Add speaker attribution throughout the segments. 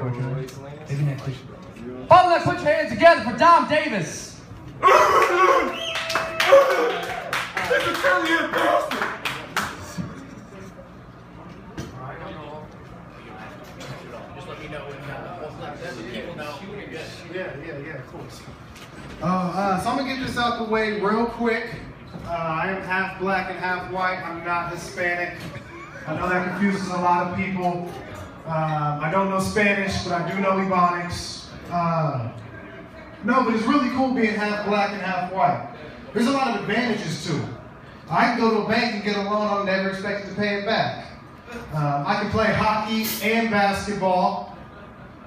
Speaker 1: unfortunately. Maybe next week.
Speaker 2: Bottleneck, put your hands together for Dom Davis.
Speaker 3: This is really a bastard.
Speaker 2: Just let me know when people know.
Speaker 1: Yeah, of course. So I'm gonna get this out the way real quick. I am half black and half white. I'm not Hispanic. I know that confuses a lot of people. I don't know Spanish, but I do know Ebonics. No, but it's really cool being half black and half white. There's a lot of advantages to it. I can go to a bank and get a loan I'm never expected to pay it back. I can play hockey and basketball.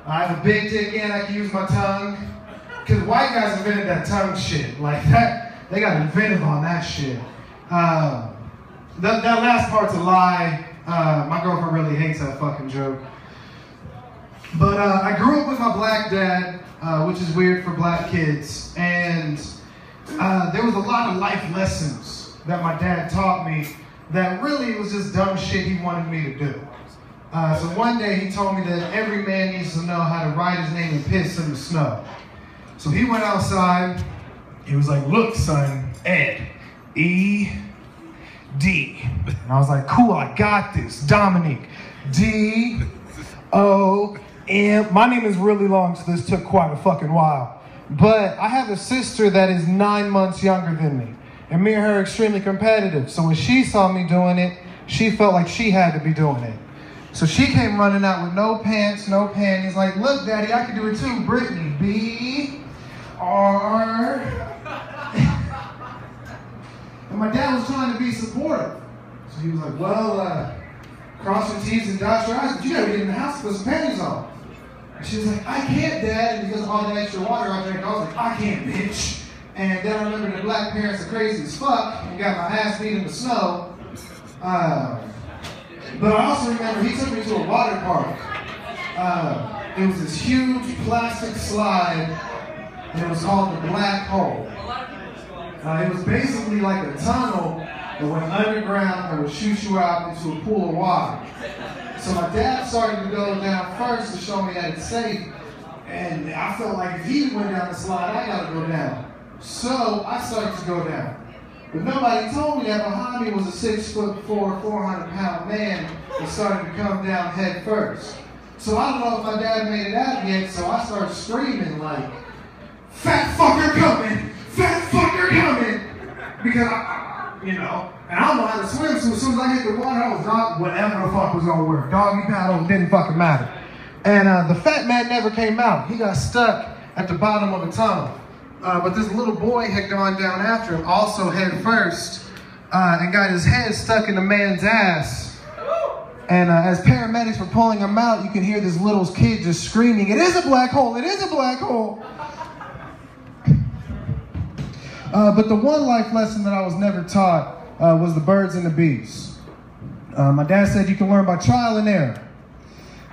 Speaker 1: I have a big dick and I can use my tongue. Because white guys invented that tongue shit. Like that, they got inventive on that shit. That last part's a lie. My girlfriend really hates that fucking joke. But I grew up with my black dad, which is weird for black kids. And there was a lot of life lessons that my dad taught me that really was just dumb shit he wanted me to do. So one day he told me that every man needs to know how to write his name and piss in the snow. So he went outside. He was like, look, son, Ed, E-D. And I was like, cool, I got this. Dominique, D-O-M. My name is really long, so this took quite a fucking while. But I have a sister that is 9 months younger than me. And me and her are extremely competitive. So when she saw me doing it, she felt like she had to be doing it. So she came running out with no pants, no panties. Like, look, Daddy, I can do it too. Brittany, B-R. And my dad was trying to be supportive. So he was like, well, cross your T's and dot your I's, but you gotta get in the house to put some panties on. And she was like, I can't, Dad. And because of all the extra water I drank, I was like, I can't, bitch. And then I remember the black parents are crazy as fuck and got my ass beat in the snow. But I also remember he took me to a water park. It was this huge plastic slide, and it was called the Black Hole. It was basically like a tunnel that went underground and would shoot you out into a pool of water. So my dad started to go down first to show me that it's safe, and I felt like if he went down the slide, I gotta go down. So I started to go down. But nobody told me that behind me was a 6'4", 400-pound man that started to come down head first. So I don't know if my dad made it out yet, so I started screaming like, fat fucker coming! Fat fucker coming! Because, and I don't know how to swim, so as soon as I hit the water, I was dog, whatever the fuck was gonna work. Doggy paddle, didn't fucking matter. And the fat man never came out. He got stuck at the bottom of the tunnel. But this little boy had gone down after him, also head first, and got his head stuck in the man's ass. And as paramedics were pulling him out, you can hear this little kid just screaming, it is a black hole, it is a black hole. But the one life lesson that I was never taught was the birds and the bees. My dad said you can learn by trial and error.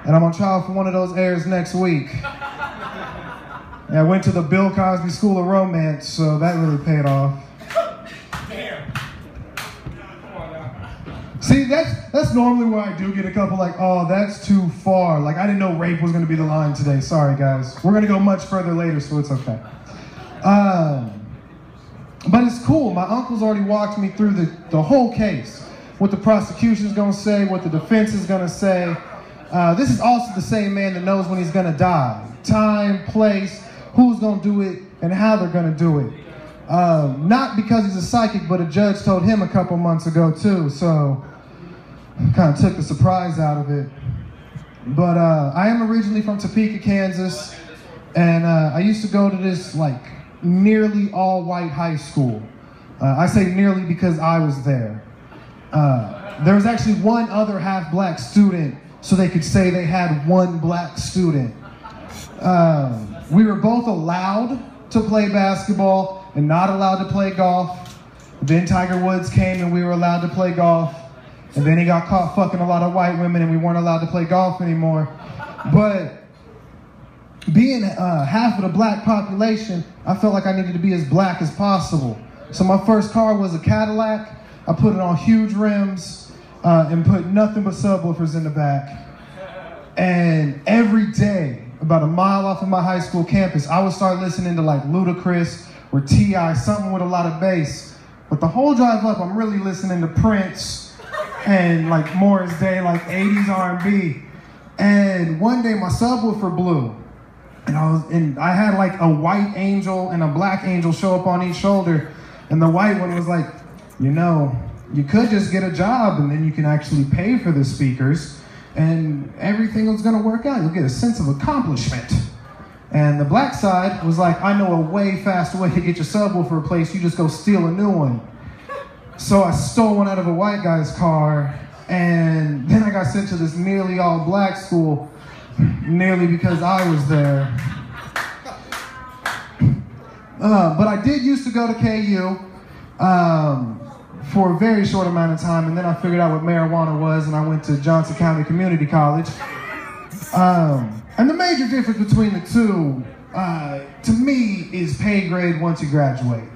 Speaker 1: And I'm on trial for one of those errors next week. And I went to the Bill Cosby School of Romance, so that really paid off. See, that's normally where I do get a couple like, oh, that's too far. Like, I didn't know rape was going to be the line today. Sorry, guys. We're going to go much further later, so it's okay. But it's cool. My uncle's already walked me through the whole case. What the prosecution's going to say, what the defense is going to say. This is also the same man that knows when he's going to die. Time, place, who's going to do it, and how they're going to do it. Not because he's a psychic, but a judge told him a couple months ago too, so kind of took the surprise out of it. But I am originally from Topeka, Kansas, and I used to go to this like nearly all-white high school. I say nearly because I was there. There was actually one other half-black student, so they could say they had one black student. We were both allowed to play basketball and not allowed to play golf. Then Tiger Woods came and we were allowed to play golf. And then he got caught fucking a lot of white women and we weren't allowed to play golf anymore. But being half of the black population, I felt like I needed to be as black as possible. So my first car was a Cadillac. I put it on huge rims and put nothing but subwoofers in the back. And every day about a mile off of my high school campus, I would start listening to like Ludacris or T.I., something with a lot of bass. But the whole drive up, I'm really listening to Prince and like Morris Day, like 80s R&B. And one day my subwoofer blew. And I had like a white angel and a black angel show up on each shoulder. And the white one was like, you know, you could just get a job and then you can actually pay for the speakers and everything was gonna work out. You'll get a sense of accomplishment. And the black side was like, I know a way faster way to get your subwoofer replaced. You just go steal a new one. So I stole one out of a white guy's car, and then I got sent to this nearly all black school, nearly because I was there. But I did used to go to KU for a very short amount of time, and then I figured out what marijuana was, and I went to Johnson County Community College. And the major difference between the two, to me, is pay grade once you graduate.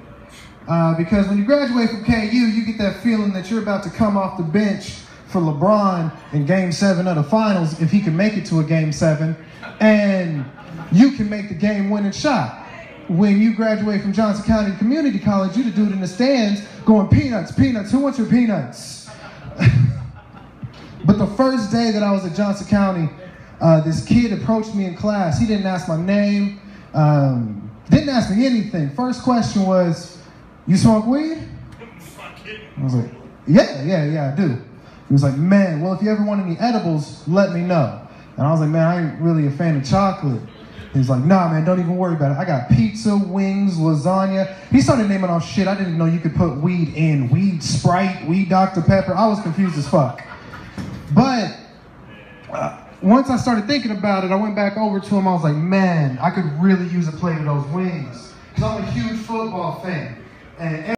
Speaker 1: Because when you graduate from KU, you get that feeling that you're about to come off the bench for LeBron in Game 7 of the Finals, if he can make it to a Game 7, and you can make the game-winning shot. When you graduate from Johnson County Community College, you're the dude in the stands going, peanuts, peanuts, who wants your peanuts? But the first day that I was at Johnson County, this kid approached me in class. He didn't ask my name, didn't ask me anything. First question was, you smoke weed? I was like, yeah, I do. He was like, man, well, if you ever want any edibles, let me know. And I was like, man, I ain't really a fan of chocolate. He's like, nah, man, don't even worry about it. I got pizza, wings, lasagna. He started naming off shit I didn't know you could put weed in. Weed Sprite, weed Dr. Pepper. I was confused as fuck. But once I started thinking about it, I went back over to him. I was like, man, I could really use a plate of those wings. Because I'm a huge football fan. And